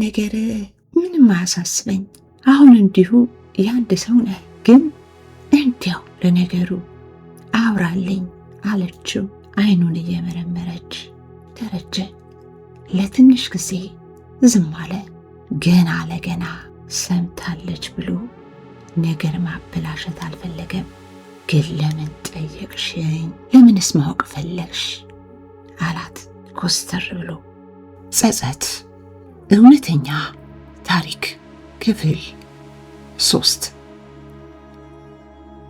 ነገር ምንም አያሳስበኝ። አሁን እንዲሁ ያንድ ሰው ነህ፣ ግን እንዲያው ለነገሩ አውራልኝ አለችው አይኑን እየመረመረች። ደረጀ ለትንሽ ጊዜ ዝም አለ። ገና ለገና ሰምታለች ብሎ ነገር ማበላሸት አልፈለገም። ግን ለምን ጠየቅሽኝ? ለምንስ ማወቅ ፈለግሽ? አላት ኮስተር ብሎ። ጸጸት እውነተኛ ታሪክ ክፍል 3።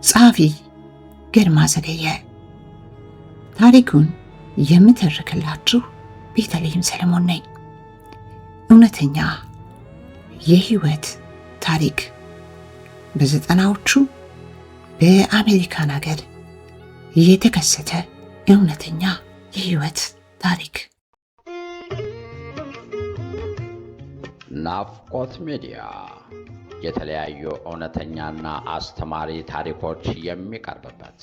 ጸሐፊ ግርማ ዘገየ። ታሪኩን የምተርክላችሁ ቤተልሔም ሰለሞን ነኝ። እውነተኛ የህይወት ታሪክ በ90ዎቹ በአሜሪካን ሀገር የተከሰተ እውነተኛ የህይወት ታሪክ። ናፍቆት ሚዲያ የተለያዩ እውነተኛና አስተማሪ ታሪኮች የሚቀርብበት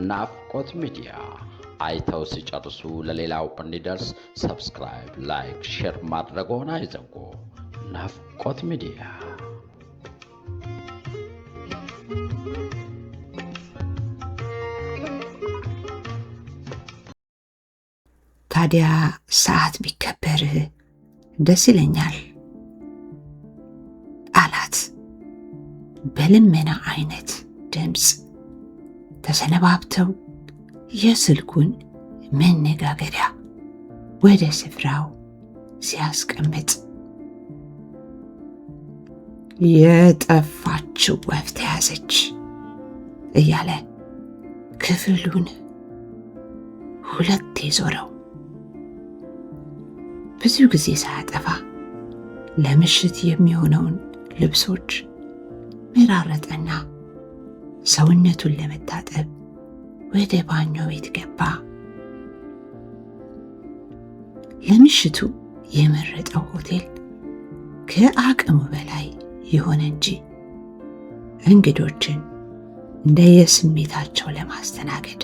ናፍቆት ሚዲያ። አይተው ሲጨርሱ ለሌላው እንዲደርስ ሰብስክራይብ፣ ላይክ፣ ሼር ማድረግዎን አይዘንጉ። ናፍቆት ሚዲያ። ታዲያ ሰዓት ቢከበር ደስ ይለኛል አላት በልመና አይነት ድምፅ። ተሰነባብተው የስልኩን መነጋገሪያ ወደ ስፍራው ሲያስቀምጥ የጠፋችው ወፍ ተያዘች እያለ ክፍሉን ሁለቴ ዞረው። ብዙ ጊዜ ሳያጠፋ ለምሽት የሚሆነውን ልብሶች መራረጠና ሰውነቱን ለመታጠብ ወደ ባኞ ቤት ገባ። ለምሽቱ የመረጠው ሆቴል ከአቅሙ በላይ የሆነ እንጂ እንግዶችን እንደየስሜታቸው ለማስተናገድ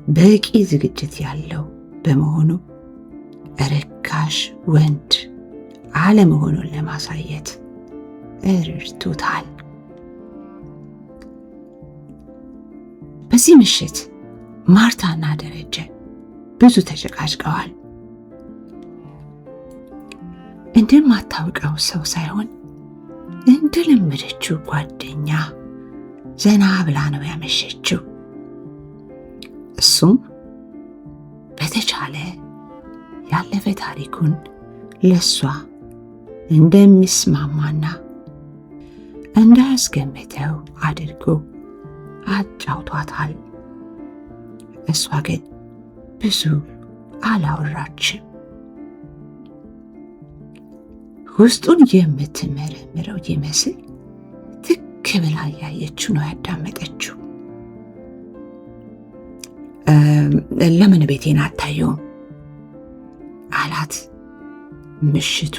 በቂ ዝግጅት ያለው በመሆኑ ርካሽ ወንድ አለመሆኑን ለማሳየት እርድቶታል። በዚህ ምሽት ማርታና ደረጀ ብዙ ተጨቃጭቀዋል። እንደማታውቀው ሰው ሳይሆን እንደለመደችው ጓደኛ ዘና ብላ ነው ያመሸችው። እሱም በተቻለ ያለፈ ታሪኩን ለሷ እንደሚስማማና እንዳያስገምተው አድርጎ አጫውቷታል። እሷ ግን ብዙ አላወራችም። ውስጡን የምትመረምረው ይመስል ትክ ብላ እያየችው ነው ያዳመጠችው። ለምን ቤቴን አታየውም አላት። ምሽቱ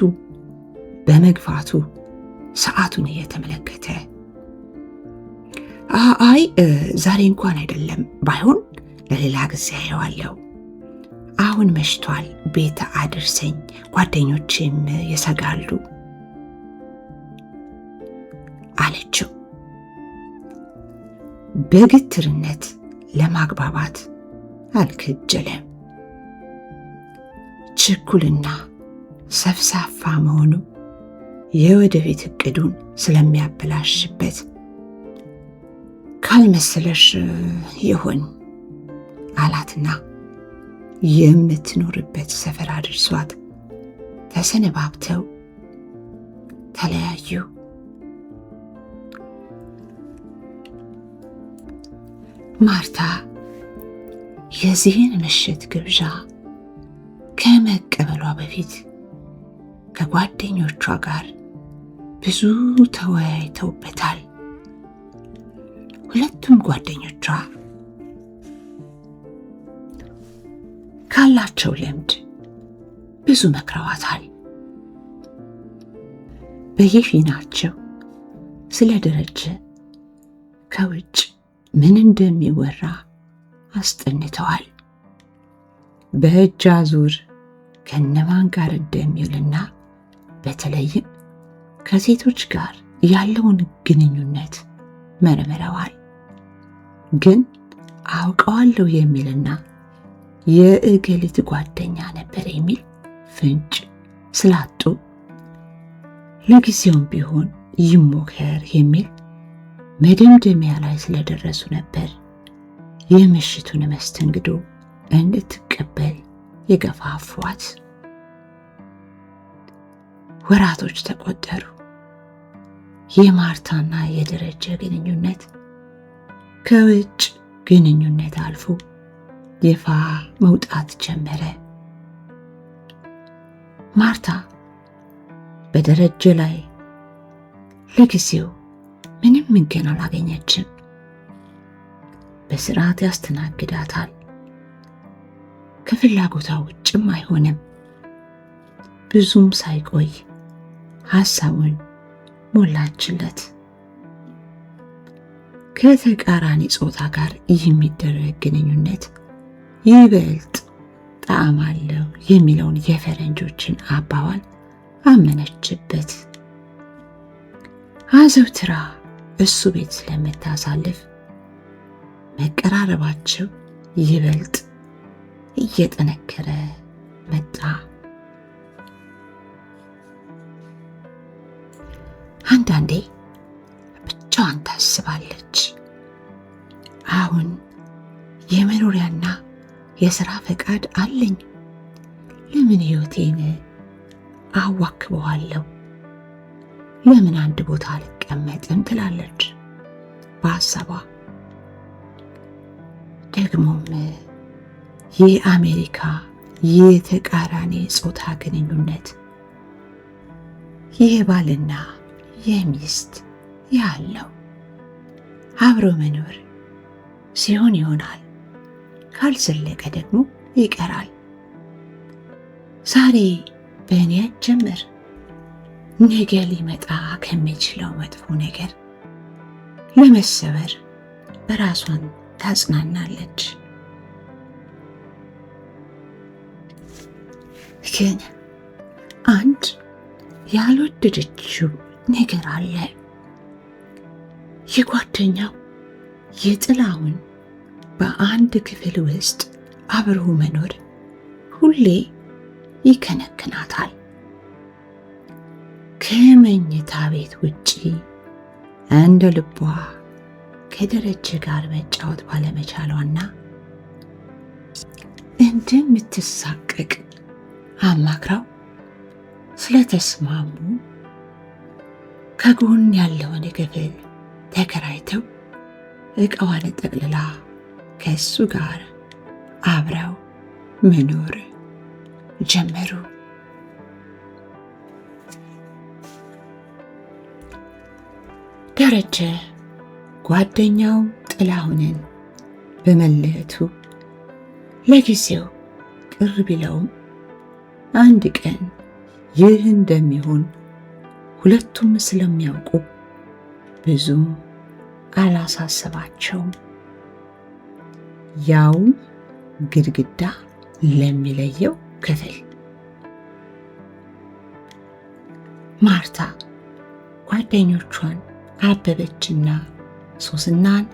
በመግፋቱ ሰዓቱን እየተመለከተ አይ ዛሬ እንኳን አይደለም፣ ባይሆን ለሌላ ጊዜ አየዋለሁ። አሁን መሽቷል፣ ቤት አድርሰኝ፣ ጓደኞቼም ይሰጋሉ አለችው። በግትርነት ለማግባባት አልከጀለም። ችኩልና ሰፍሳፋ መሆኑ የወደፊት እቅዱን ስለሚያበላሽበት ካልመሰለሽ ይሆን አላትና የምትኖርበት ሰፈር አድርሷት ተሰነባብተው ተለያዩ። ማርታ የዚህን ምሽት ግብዣ ከመቀበሏ በፊት ከጓደኞቿ ጋር ብዙ ተወያይተውበታል። ሁለቱም ጓደኞቿ ካላቸው ልምድ ብዙ መክረዋታል። በየፊናቸው ስለ ደረጀ ከውጭ ምን እንደሚወራ አስጠንተዋል። በእጅ አዙር ከነማን ጋር እንደሚውልና በተለይም ከሴቶች ጋር ያለውን ግንኙነት መርምረዋል። ግን አውቀዋለሁ የሚልና የእገሊት ጓደኛ ነበር የሚል ፍንጭ ስላጡ ለጊዜውም ቢሆን ይሞከር የሚል መደምደሚያ ላይ ስለደረሱ ነበር የምሽቱን መስተንግዶ እንድትቀበል የገፋፏት። ወራቶች ተቆጠሩ። የማርታና የደረጀ ግንኙነት ከውጭ ግንኙነት አልፎ ይፋ መውጣት ጀመረ። ማርታ በደረጀ ላይ ለጊዜው ምንም እንከን አላገኘችም። በስርዓት ያስተናግዳታል። ከፍላጎቷ ውጭም አይሆንም። ብዙም ሳይቆይ ሐሳቡን ሞላችለት። ከተቃራኒ ጾታ ጋር የሚደረግ ግንኙነት ይበልጥ ጣዕም አለው የሚለውን የፈረንጆችን አባባል አመነችበት። አዘውትራ እሱ ቤት ስለምታሳልፍ መቀራረባቸው ይበልጥ እየጠነከረ መጣ። አንዳንዴ ብቻዋን ታስባለች። አሁን የመኖሪያና የሥራ ፈቃድ አለኝ፣ ለምን ሕይወቴን አዋክበዋለሁ? ለምን አንድ ቦታ አልቀመጥም ትላለች በሐሳቧ። ደግሞም የአሜሪካ የተቃራኒ ጾታ ግንኙነት የባልና የሚስት ያለው አብሮ መኖር ሲሆን ይሆናል፣ ካልዘለቀ ደግሞ ይቀራል። ዛሬ በእኔ ጀምር ነገ ሊመጣ ከሚችለው መጥፎ ነገር ለመሰበር በራሷን ታጽናናለች። ግን አንድ ያልወደደችው ነገር አለ። የጓደኛው የጥላውን በአንድ ክፍል ውስጥ አብሮ መኖር ሁሌ ይከነክናታል። ከመኝታ ቤት ውጪ እንደ ልቧ ከደረጀ ጋር መጫወት ባለመቻሏና እንደምትሳቀቅ አማክራው ስለተስማሙ ከጎን ያለውን ክፍል ተከራይተው ዕቃዋን ጠቅልላ ከእሱ ጋር አብረው መኖር ጀመሩ። ደረጀ ጓደኛው ጥላሁንን በመለየቱ ለጊዜው ቅር ቢለውም አንድ ቀን ይህ እንደሚሆን ሁለቱም ስለሚያውቁ ብዙም አላሳሰባቸውም። ያው ግድግዳ ለሚለየው ክፍል። ማርታ ጓደኞቿን አበበችና ሶስናን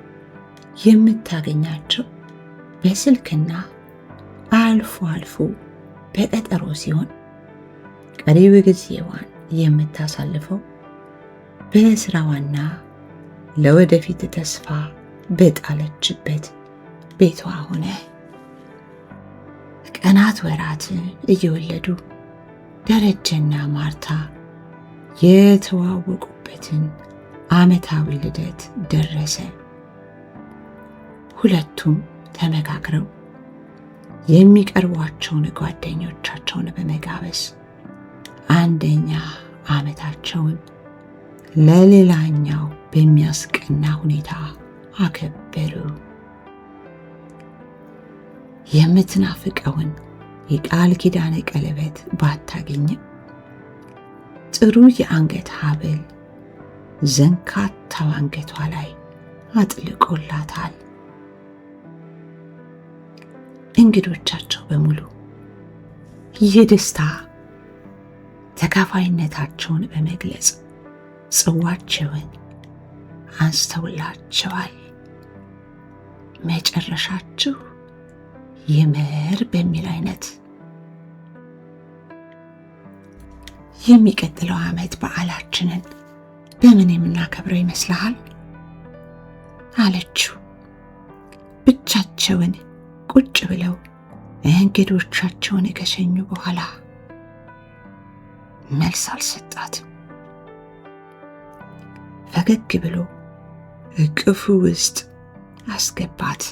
የምታገኛቸው በስልክና አልፎ አልፎ በቀጠሮ ሲሆን ቀሪው ጊዜዋን የምታሳልፈው በስራዋና ለወደፊት ተስፋ በጣለችበት ቤቷ ሆነ። ቀናት ወራትን እየወለዱ ደረጀና ማርታ የተዋወቁበትን ዓመታዊ ልደት ደረሰ። ሁለቱም ተመካክረው የሚቀርቧቸውን ጓደኞቻቸውን በመጋበዝ አንደኛ ዓመታቸውን ለሌላኛው በሚያስቀና ሁኔታ አከበሩ። የምትናፍቀውን የቃል ኪዳን ቀለበት ባታገኝም ጥሩ የአንገት ሐብል ዘንካታው አንገቷ ላይ አጥልቆላታል። እንግዶቻቸው በሙሉ የደስታ ተካፋይነታቸውን በመግለጽ ጽዋቸውን አንስተውላቸዋል። መጨረሻችሁ ይመር በሚል አይነት። የሚቀጥለው ዓመት በዓላችንን በምን የምናከብረው ይመስልሃል? አለችው። ብቻቸውን ቁጭ ብለው እንግዶቻቸውን ከሸኙ በኋላ መልስ አልሰጣትም። ፈገግ ብሎ እቅፉ ውስጥ አስገባት።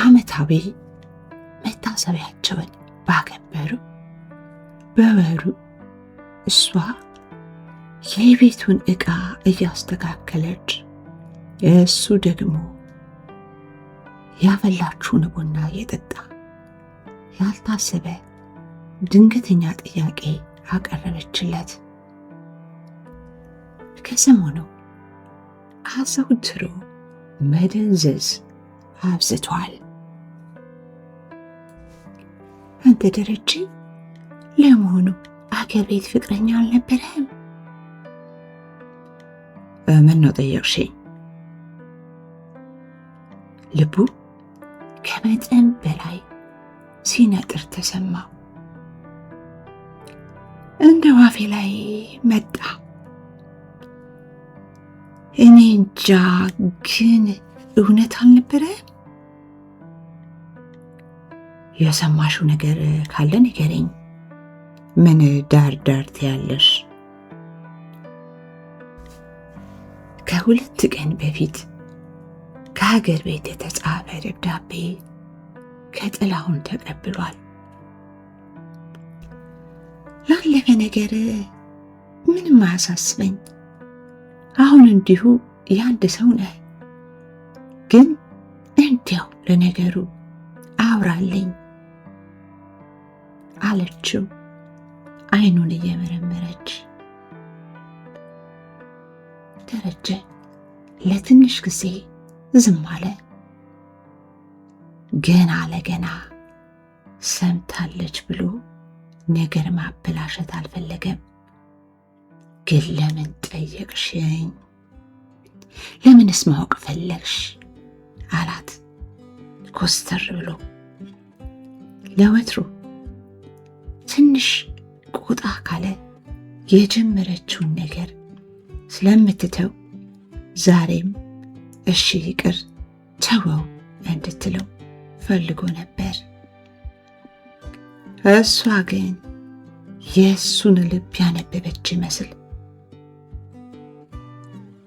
ዓመታዊ መታሰቢያቸውን ባከበሩ በወሩ እሷ የቤቱን ዕቃ እያስተካከለች እሱ ደግሞ ያፈላችውን ቡና እየጠጣ ያልታሰበ ድንገተኛ ጥያቄ አቀረበችለት። ከሰሞኑ አዘውትሮ መደንዘዝ አብዝቷል። አንተ ደረጀ፣ ለመሆኑ አገር ቤት ፍቅረኛ አልነበረህም? ምን ነው ጠየቅሽኝ? ልቡ ከመጠን በላይ ሲነጥር ተሰማው። እንደ ዋፌ ላይ መጣ። እኔ እንጃ፣ ግን እውነት አልነበረም? የሰማሽው ነገር ካለ ንገረኝ። ምን ዳር ዳር ትያለሽ? ከሁለት ቀን በፊት ከሀገር ቤት የተጻፈ ደብዳቤ ከጥላሁን ተቀብሏል። ላለፈ ነገር ምንም አያሳስበኝ። አሁን እንዲሁ የአንድ ሰው ነህ፣ ግን እንዲያው ለነገሩ አውራልኝ አለችው አይኑን እየመረመረች። ደረጀ ለትንሽ ጊዜ ዝም አለ። ገና ለገና ሰምታለች ብሎ ነገር ማበላሸት አልፈለገም። ግን ለምን ጠየቅሽኝ? ለምንስ ማወቅ ፈለግሽ? አላት ኮስተር ብሎ። ለወትሮ ትንሽ ቆጣ ካለ የጀመረችውን ነገር ስለምትተው ዛሬም እሺ ይቅር ተወው እንድትለው ፈልጎ ነበር። እሷ ግን የእሱን ልብ ያነበበች ይመስል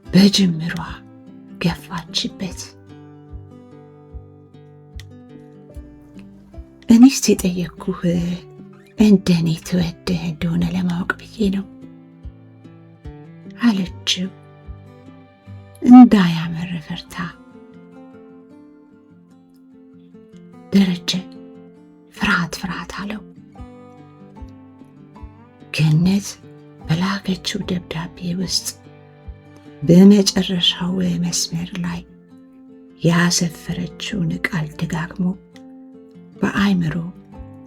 በጅምሯ ገፋችበት። እኔስ የጠየቅኩህ እንደኔ ትወድህ እንደሆነ ለማወቅ ብዬ ነው አለችው እንዳያመር ፈርታ። ደረጀ ፍርሃት አለው። ገነት በላከችው ደብዳቤ ውስጥ በመጨረሻው መስመር ላይ ያሰፈረችውን ቃል ደጋግሞ በአይምሮ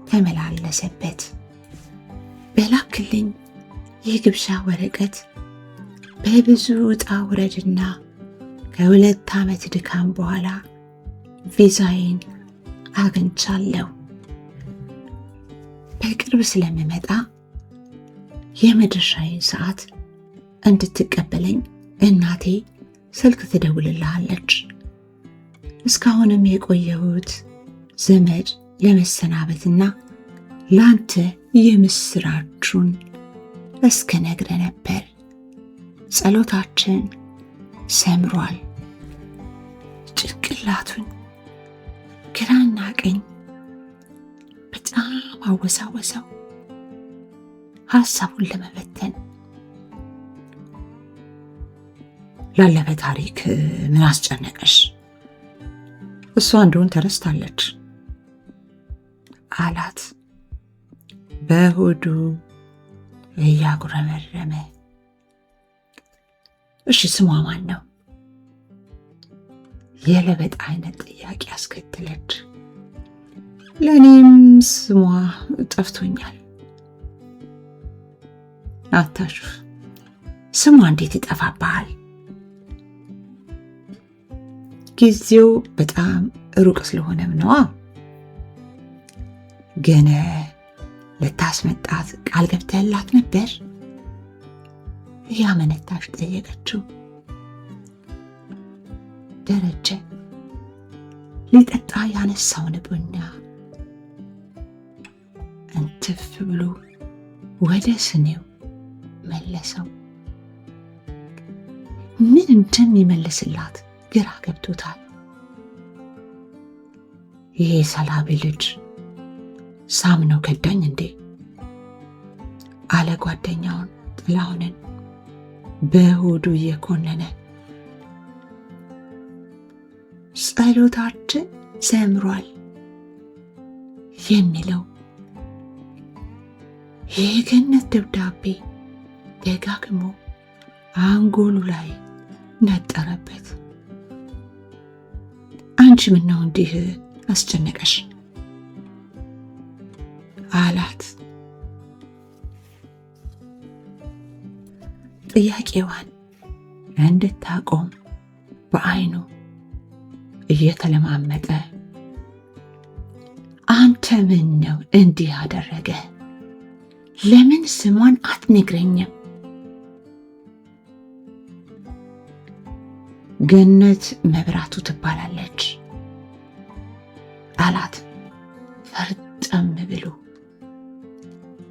ተመላለሰበት። በላክልኝ የግብዣ ወረቀት በብዙ ውጣ ውረድና ከ2 ዓመት ድካም በኋላ ቪዛዬን አግኝቻለሁ። በቅርብ ስለምመጣ የመድረሻዬን ሰዓት እንድትቀበለኝ እናቴ ስልክ ትደውልልሃለች። እስካሁንም የቆየሁት ዘመድ ለመሰናበትና ላንተ የምስራቹን እስከነግረ ነበር። ጸሎታችን ሰምሯል። ጭንቅላቱን ግራና ቀኝ በጣም አወሳወሰው ሐሳቡን ለመበተን። ላለፈ ታሪክ ምን አስጨነቀሽ? እሷ እንደሆን ተረስታለች አላት በሆዱ እያጉረመረመ። እሺ ስሟ ማን ነው? የለበጥ አይነት ጥያቄ አስከተለች። ለእኔም ስሟ ጠፍቶኛል። አታሹፍ፣ ስሟ እንዴት ይጠፋብሃል? ጊዜው በጣም ሩቅ ስለሆነም ነዋ። ግን ልታስመጣት ቃል ገብተህላት ነበር? እያመነታሽ ጠየቀችው። ደረጀ ሊጠጣ ያነሳውን ቡና እንትፍ ብሎ ወደ ስኔው መለሰው። ምን እንደሚመልስላት ግራ ገብቶታል። ይሄ ሰላቢ ልጅ ሳምነው ከዳኝ እንዴ አለ ጓደኛውን ጥላሁንን በሆዱ እየኮነነ። ጸሎታችን ሰምሯል የሚለው የገነት ደብዳቤ ደጋግሞ አንጎሉ ላይ ነጠረበት። አንቺ ምነው እንዲህ አስጨነቀሽ? አላት። ጥያቄዋን እንድታቆም በዓይኑ እየተለማመጠ አንተ ምን ነው እንዲህ ያደረገ? ለምን ስሟን አትነግረኝም? ገነት መብራቱ ትባላለች አላት ፈርጠም ብሎ።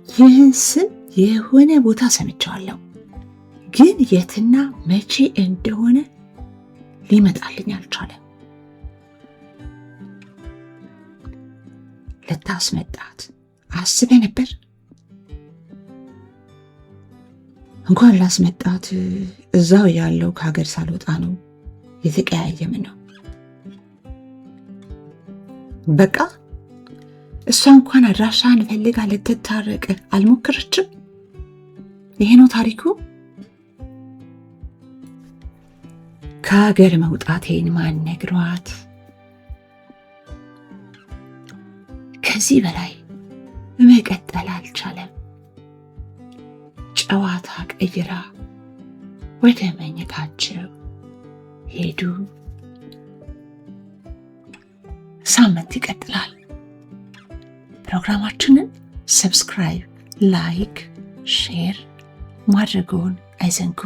ይህን ስም የሆነ ቦታ ሰምቼዋለሁ፣ ግን የትና መቼ እንደሆነ ሊመጣልኝ አልቻለም። ልታስመጣት አስበህ ነበር? እንኳን ላስመጣት እዛው ያለው ከሀገር ሳልወጣ ነው የተቀያየም ነው። በቃ እሷ እንኳን አድራሻን ፈልጋ ልትታረቅ አልሞከረችም። ይሄ ነው ታሪኩ። ከሀገር መውጣቴን ማን ነግሯት? ከዚህ በላይ መቀጠል አልቻለም። ጨዋታ ቀይራ ወደ መኝታቸው ሄዱ። ሳምንት ይቀጥላል። ፕሮግራማችንን ሰብስክራይብ፣ ላይክ፣ ሼር ማድረግዎን አይዘንጉ።